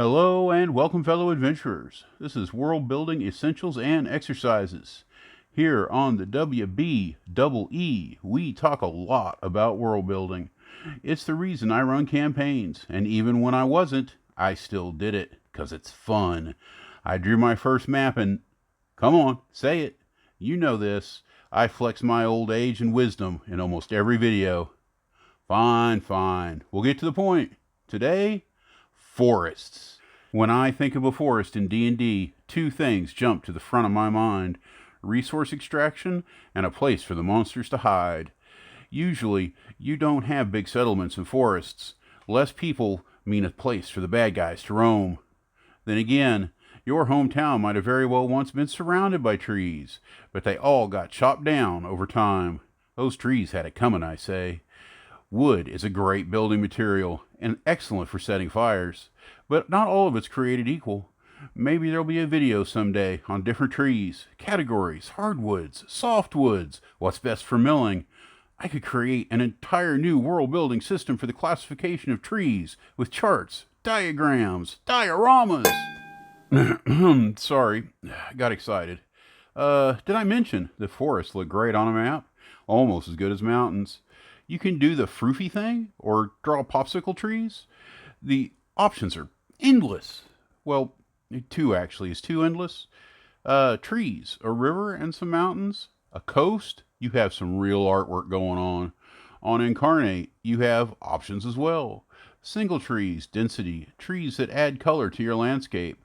Hello and welcome, fellow adventurers. This is World Building Essentials and Exercises. Here on the WBEE, we talk a lot about world building. It's the reason I run campaigns, and even when I wasn't, I still did it, 'cause it's fun. I drew my first map and... Come on, say it. You know this. I flex my old age and wisdom in almost every video. Fine. We'll get to the point. Today, forests. When I think of a forest in D&D, two things jump to the front of my mind: resource extraction and a place for the monsters to hide. Usually, you don't have big settlements in forests. Less people mean a place for the bad guys to roam. Then again, your hometown might have very well once been surrounded by trees, but they all got chopped down over time. Those trees had it coming, I say. Wood is a great building material and excellent for setting fires, but not all of it's created equal. Maybe there'll be a video someday on different trees, categories, hardwoods, softwoods, what's best for milling. I could create an entire new world building system for the classification of trees with charts, diagrams, dioramas. Sorry, got excited. Did I mention that forests look great on a map? Almost as good as mountains. You can do the froofy thing, or draw popsicle trees. The options are endless. Well, two actually. Is two endless? Trees, a river and some mountains. A coast, you have some real artwork going on. On Incarnate, you have options as well. Single trees, density, trees that add color to your landscape.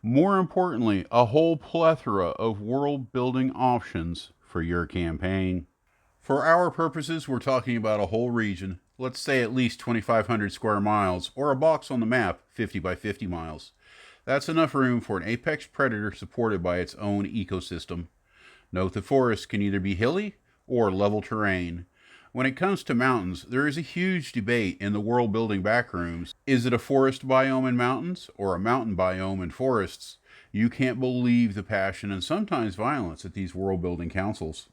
More importantly, a whole plethora of world building options for your campaign. For our purposes, we're talking about a whole region, let's say at least 2,500 square miles, or a box on the map, 50 by 50 miles. That's enough room for an apex predator supported by its own ecosystem. Note that forests can either be hilly or level terrain. When it comes to mountains, there is a huge debate in the world building backrooms. Is it a forest biome in mountains, or a mountain biome in forests? You can't believe the passion and sometimes violence at these world building councils.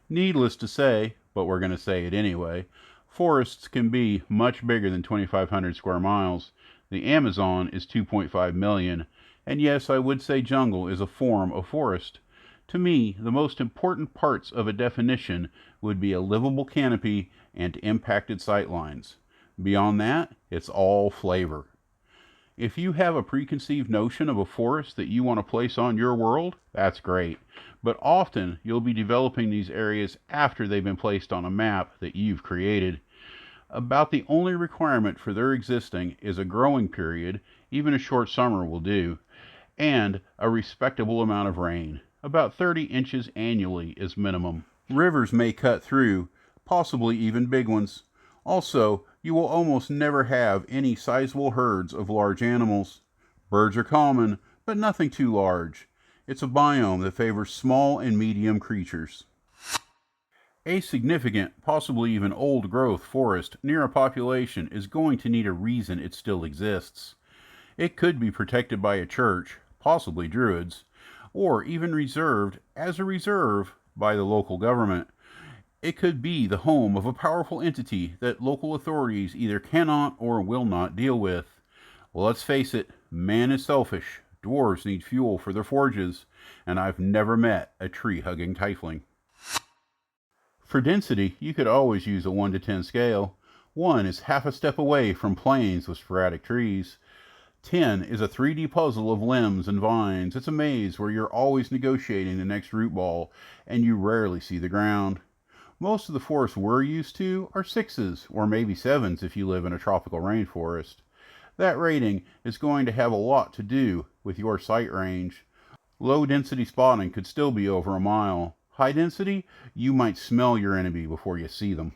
Needless to say, but we're going to say it anyway, forests can be much bigger than 2,500 square miles. The Amazon is 2.5 million, and yes, I would say jungle is a form of forest. To me, the most important parts of a definition would be a livable canopy and impacted sightlines. Beyond that, it's all flavor. If you have a preconceived notion of a forest that you want to place on your world, that's great. But often you'll be developing these areas after they've been placed on a map that you've created. About the only requirement for their existing is a growing period, even a short summer will do, and a respectable amount of rain. About 30 inches annually is minimum. Rivers may cut through, possibly even big ones. Also, you will almost never have any sizable herds of large animals. Birds are common, but nothing too large. It's a biome that favors small and medium creatures. A significant, possibly even old-growth forest near a population is going to need a reason it still exists. It could be protected by a church, possibly druids, or even reserved as a reserve by the local government. It could be the home of a powerful entity that local authorities either cannot or will not deal with. Well, let's face it, man is selfish. Dwarves need fuel for their forges, and I've never met a tree-hugging tiefling. For density, you could always use a 1 to 10 scale. 1 is half a step away from plains with sporadic trees. 10 is a 3D puzzle of limbs and vines. It's a maze where you're always negotiating the next root ball, and you rarely see the ground. Most of the forests we're used to are 6s, or maybe 7s if you live in a tropical rainforest. That rating is going to have a lot to do with your sight range. Low density spotting could still be over a mile. High density, you might smell your enemy before you see them.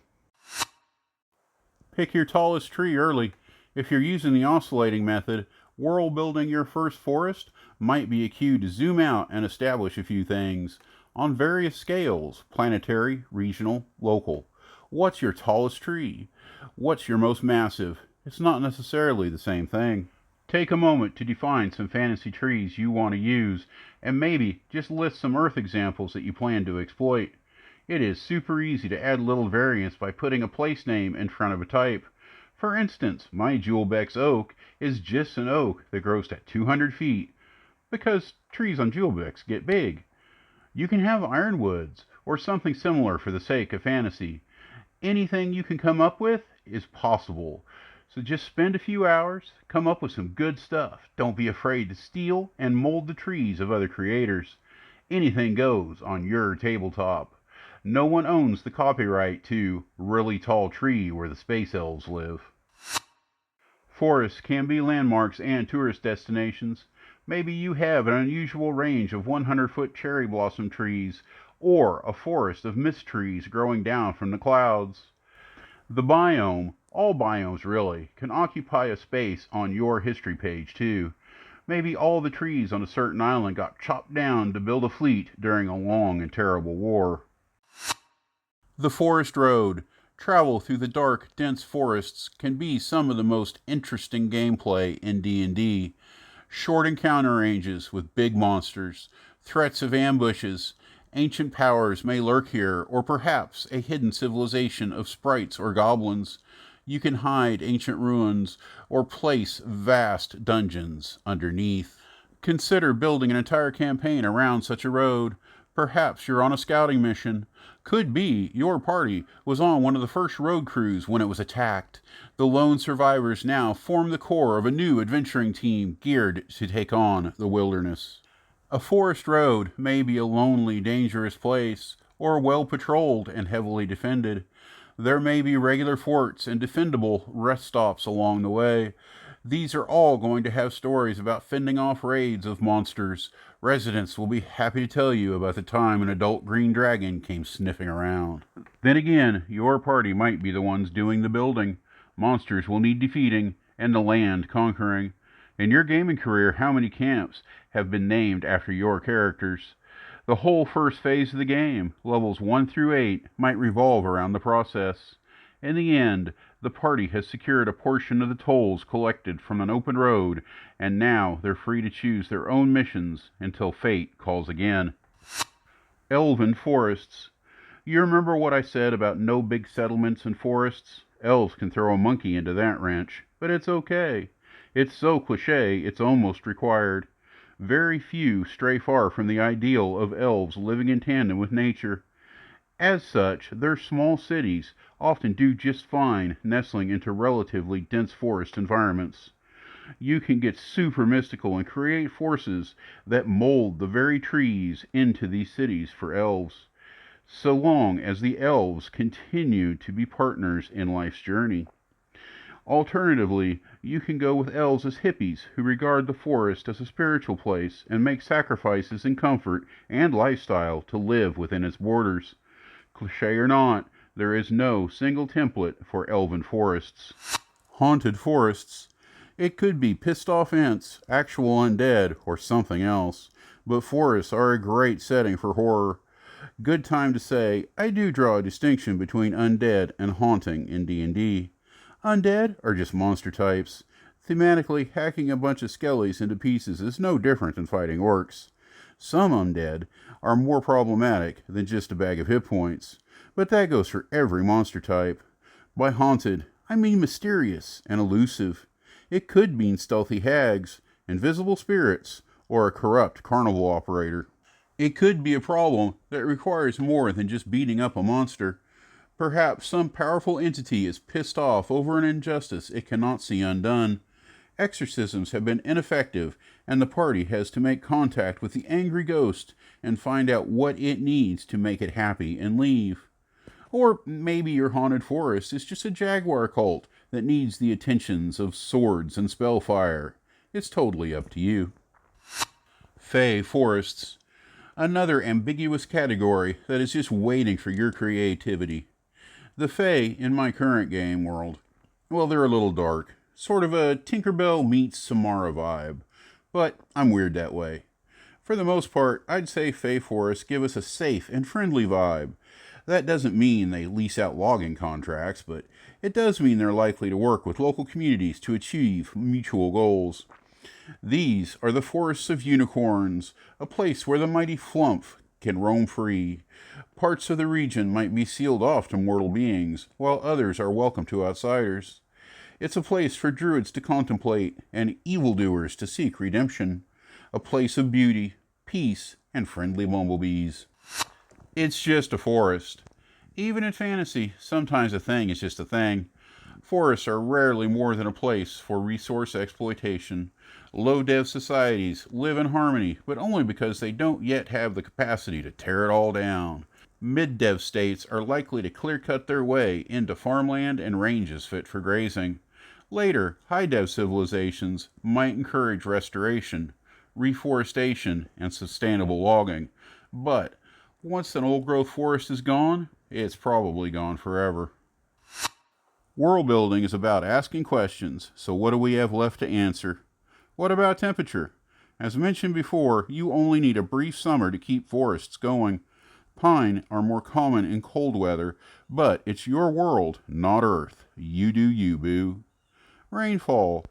Pick your tallest tree early. If you're using the oscillating method, world building your first forest might be a cue to zoom out and establish a few things on various scales: planetary, regional, local. What's your tallest tree? What's your most massive? It's not necessarily the same thing. Take a moment to define some fantasy trees you want to use, and maybe just list some earth examples that you plan to exploit. It is super easy to add little variance by putting a place name in front of a type. For instance, my Jewelbeck's oak is just an oak that grows to 200 feet, because trees on Jewelbix get big. You can have ironwoods, or something similar for the sake of fantasy. Anything you can come up with is possible. So just spend a few hours, come up with some good stuff. Don't be afraid to steal and mold the trees of other creators. Anything goes on your tabletop. No one owns the copyright to Really Tall Tree Where the Space Elves Live. Forests can be landmarks and tourist destinations. Maybe you have an unusual range of 100-foot cherry blossom trees, or a forest of mist trees growing down from the clouds. The biome, all biomes really, can occupy a space on your history page too. Maybe all the trees on a certain island got chopped down to build a fleet during a long and terrible war. The Forest Road. Travel through the dark, dense forests can be some of the most interesting gameplay in D&D. Short encounter ranges with big monsters, threats of ambushes, ancient powers may lurk here, or perhaps a hidden civilization of sprites or goblins. You can hide ancient ruins or place vast dungeons underneath. Consider building an entire campaign around such a road. Perhaps you're on a scouting mission. Could be your party was on one of the first road crews when it was attacked. The lone survivors now form the core of a new adventuring team geared to take on the wilderness. A forest road may be a lonely, dangerous place, or well patrolled and heavily defended. There may be regular forts and defendable rest stops along the way. These are all going to have stories about fending off raids of monsters. Residents will be happy to tell you about the time an adult green dragon came sniffing around. Then again, your party might be the ones doing the building. Monsters will need defeating, and the land conquering. In your gaming career, how many camps have been named after your characters? The whole first phase of the game, levels 1 through 8, might revolve around the process. In the end, the party has secured a portion of the tolls collected from an open road, and now they're free to choose their own missions until fate calls again. Elven forests. You remember what I said about no big settlements and forests? Elves can throw a monkey into that wrench, but it's okay. It's so cliché, it's almost required. Very few stray far from the ideal of elves living in tandem with nature. As such, their small cities often do just fine nestling into relatively dense forest environments. You can get super mystical and create forces that mold the very trees into these cities for elves, so long as the elves continue to be partners in life's journey. Alternatively, you can go with elves as hippies who regard the forest as a spiritual place and make sacrifices in comfort and lifestyle to live within its borders. Cliché or not, there is no single template for elven forests. Haunted forests. It could be pissed off ants, actual undead, or something else, but forests are a great setting for horror. Good time to say, I do draw a distinction between undead and haunting in D&D. Undead are just monster types. Thematically, hacking a bunch of skellies into pieces is no different than fighting orcs. Some undead are more problematic than just a bag of hit points, but that goes for every monster type. By haunted, I mean mysterious and elusive. It could mean stealthy hags, invisible spirits, or a corrupt carnival operator. It could be a problem that requires more than just beating up a monster. Perhaps some powerful entity is pissed off over an injustice it cannot see undone. Exorcisms have been ineffective, and the party has to make contact with the angry ghost and find out what it needs to make it happy and leave. Or maybe your haunted forest is just a jaguar cult that needs the attentions of swords and spellfire. It's totally up to you. Fey forests. Another ambiguous category that is just waiting for your creativity. The Fey in my current game world, well, they're a little dark. Sort of a Tinkerbell meets Samara vibe. But I'm weird that way. For the most part, I'd say Fey forests give us a safe and friendly vibe. That doesn't mean they lease out logging contracts, but it does mean they're likely to work with local communities to achieve mutual goals. These are the forests of unicorns, a place where the mighty Flump can roam free. Parts of the region might be sealed off to mortal beings, while others are welcome to outsiders. It's a place for druids to contemplate and evildoers to seek redemption. A place of beauty, peace, and friendly bumblebees. It's just a forest. Even in fantasy, sometimes a thing is just a thing. Forests are rarely more than a place for resource exploitation. Low-dev societies live in harmony, but only because they don't yet have the capacity to tear it all down. Mid-dev states are likely to clear-cut their way into farmland and ranges fit for grazing. Later, high-dev civilizations might encourage restoration, reforestation, and sustainable logging. But once an old-growth forest is gone, it's probably gone forever. World building is about asking questions, so what do we have left to answer? What about temperature? As mentioned before, you only need a brief summer to keep forests going. Pine are more common in cold weather, but it's your world, not Earth. You do you, boo. Rainfall.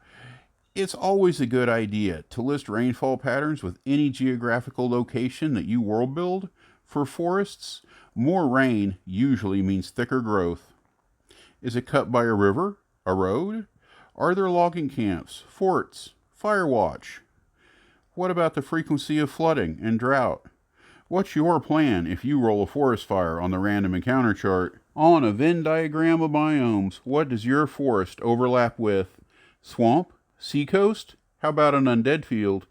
It's always a good idea to list rainfall patterns with any geographical location that you world build. For forests, more rain usually means thicker growth. Is it cut by a river? A road? Are there logging camps, forts, fire watch? What about the frequency of flooding and drought? What's your plan if you roll a forest fire on the random encounter chart? On a Venn diagram of biomes, what does your forest overlap with? Swamp? Seacoast? How about an undead field?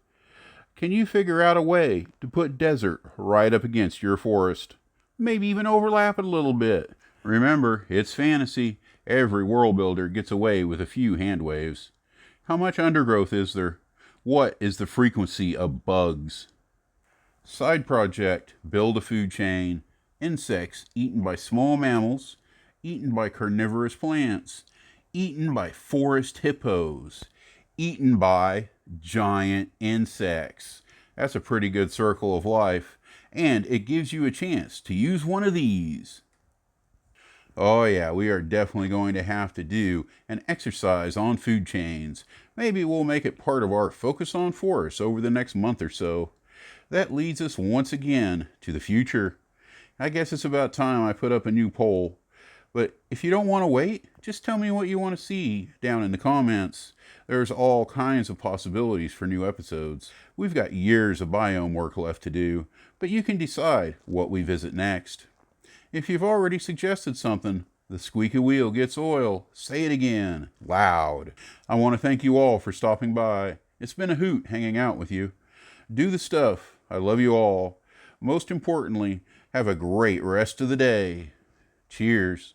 Can you figure out a way to put desert right up against your forest? Maybe even overlap it a little bit. Remember, it's fantasy. Every world builder gets away with a few hand waves. How much undergrowth is there? What is the frequency of bugs? Side project, build a food chain. Insects eaten by small mammals, eaten by carnivorous plants, eaten by forest hippos, eaten by giant insects. That's a pretty good circle of life, and it gives you a chance to use one of these. Oh yeah, we are definitely going to have to do an exercise on food chains. Maybe we'll make it part of our focus on forests over the next month or so. That leads us once again to the future. I guess it's about time I put up a new poll. But if you don't want to wait, just tell me what you want to see down in the comments. There's all kinds of possibilities for new episodes. We've got years of biome work left to do, but you can decide what we visit next. If you've already suggested something, the squeaky wheel gets oil. Say it again, loud. I want to thank you all for stopping by. It's been a hoot hanging out with you. Do the stuff. I love you all. Most importantly, have a great rest of the day. Cheers.